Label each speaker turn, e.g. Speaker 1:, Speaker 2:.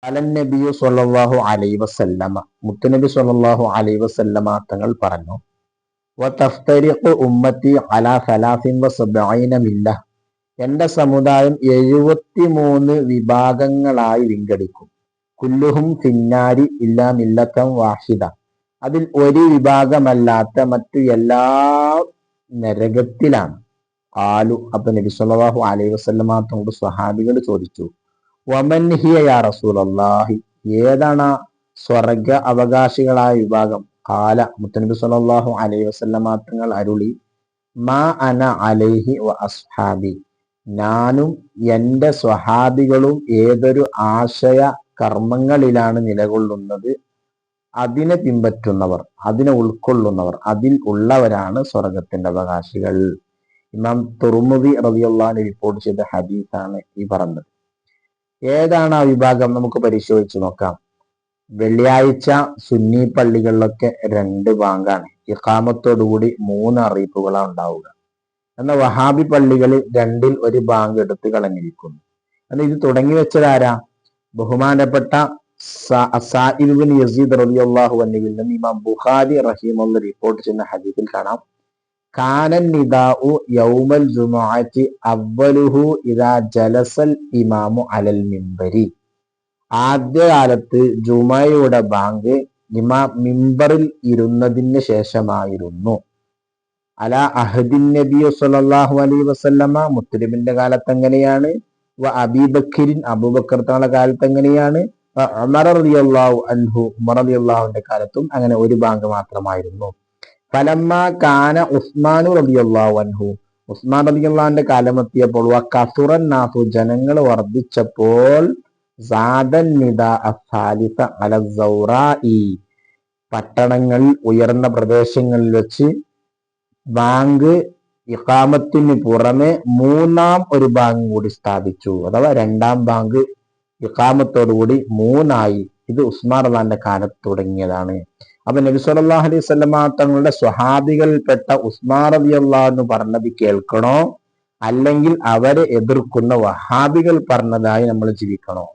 Speaker 1: അലന്നബിയു സ്വല്ലല്ലാഹു അലൈഹി വസല്ലമ മുത്തുനബി സ്വല്ലല്ലാഹു അലൈഹി വസല്ലമ തങ്ങൾ പറഞ്ഞു, വതഫ്തരിഖു ഉമ്മത്തി അലാ സലാസിൻ വസബഈന മില്ല. എന്റെ സമുദായം 73 വിഭാഗങ്ങളായി വിഘടിക്കും. കുല്ലുഹും ഫിന്നാരി ഇല്ലാ മില്ലത്തൻ വാഹിദ. അതിൽ ഒരു വിഭാഗമല്ലാത്ത മറ്റു എല്ലാ നരകത്തിലാണ്. ആലു അപ്പൊ നബി സ്വല്ലല്ലാഹു അലൈഹി വസല്ലമ തങ്ങളുടെ സ്വഹാബികൾ ചോദിച്ചു, വമൻ ഹിയ യാ റസൂലല്ലാഹി, ഏതാണ് സ്വർഗ അവകാശികളായ വിഭാഗം? കാല മുത്തനബി സല്ലല്ലാഹു അലൈഹി വസല്ലമ തങ്ങൾ അരുളി, മാ അന അലൈഹി വ അസ്ഹാബി, ഞാനും എൻ്റെ സ്വഹാബികളും ഏതൊരു ആശയ കർമ്മങ്ങളിലാണ് നിലകൊള്ളുന്നത് അതിനെ പിൻപറ്റുന്നവർ, അതിനെ ഉൾക്കൊള്ളുന്നവർ, അതിൽ ഉള്ളവരാണ് സ്വർഗത്തിന്റെ അവകാശികൾ. ഇമാം തുർമുദി റളിയല്ലാഹു അൻഹു റിപ്പോർട്ട് ചെയ്ത ഹദീസാണ് ഈ പറഞ്ഞത്. ഏതാണ് ആ വിഭാഗം? നമുക്ക് പരിശോധിച്ച് നോക്കാം. വെള്ളിയാഴ്ച സുന്നി പള്ളികളിലൊക്കെ 2 ബാങ്കാണ്. ഇഖാമത്തോടുകൂടി 3 അറിയിപ്പുകളാണ് ഉണ്ടാവുക. എന്നാൽ വഹാബി പള്ളികളിൽ 2ൽ 1 ബാങ്ക് എടുത്ത് കളഞ്ഞിരിക്കുന്നു. എന്നാൽ ഇത് തുടങ്ങി വെച്ചതാരാ? ബഹുമാനപ്പെട്ട സഈദ് ഇബ്നു യസീദ് റളിയല്ലാഹു അൻഹുവിൽ നിന്ന് ഇമാം ബുഖാരി റഹിമഹുല്ലാഹ് റിപ്പോർട്ട് ചെയ്യുന്ന ഹദീസിൽ കാണാം, കാനൻ നിദാഉ യൗമൽ ജുമുഅത്തി അവ്വലുഹു ഇദാ ജലസൽ ഇമാമു അലൽ മിമ്പരി. ആദ്യകാലത്ത് ജുമയുടെ ബാങ്ക് ഇമാം മിമ്പറിൽ ഇരുന്നതിന് ശേഷമായിരുന്നു. അലാ അഹദിൻ നബി സ്വല്ലല്ലാഹു അലൈഹി വസല്ലമ, മുത്തനബിന്റെ കാലത്ത് എങ്ങനെയാണ്? വ അബീബക്കറിൻ, അബൂബക്കർ തങ്ങളുടെ കാലത്ത് എങ്ങനെയാണ്? ഉമർ റളിയല്ലാഹു അൻഹു, ഉമർ റളിയല്ലാഹുവിന്റെ കാലത്തും അങ്ങനെ 1 ബാങ്ക് മാത്രമായിരുന്നു. ഫലമ്മ കാന ഉസ്മാനു റളിയല്ലാഹു അൻഹു, ഉസ്മാൻ റളിയല്ലാഹുവിന്റെ കാലമെത്തിയപ്പോൾ, വ കസുറൻ നാസു, ജനങ്ങൾ വർദ്ധിച്ചപ്പോൾ, സാദൻ നിദാ അസ്സാലിസ അല സൗറാഇ, പട്ടണങ്ങളിൽ ഉയർന്ന പ്രദേശങ്ങളിൽ വെച്ച് ബാങ്ക് ഇഖാമത്തിന് പുറമെ 3ാം ഒരു ബാങ്ക് കൂടി സ്ഥാപിച്ചു. അഥവാ 2ാം ബാങ്ക് ഇഖാമത്തോടുകൂടി 3ആയി. ഇത് ഉസ്മാൻ റളിയല്ലാഹുവിന്റെ കാലത്ത് തുടങ്ങിയതാണ്. അപ്പൊ നബി സല്ലല്ലാഹു അലൈഹി വസല്ലമ തങ്ങളുടെ സ്വഹാബികളിൽപ്പെട്ട ഉസ്മാൻ റളിയല്ലാഹു അൻഹു പറഞ്ഞത് കേൾക്കണോ, അല്ലെങ്കിൽ അവരെ എതിർക്കുന്ന വഹാബികൾ പറഞ്ഞതായി നമ്മൾ ജീവിക്കണോ?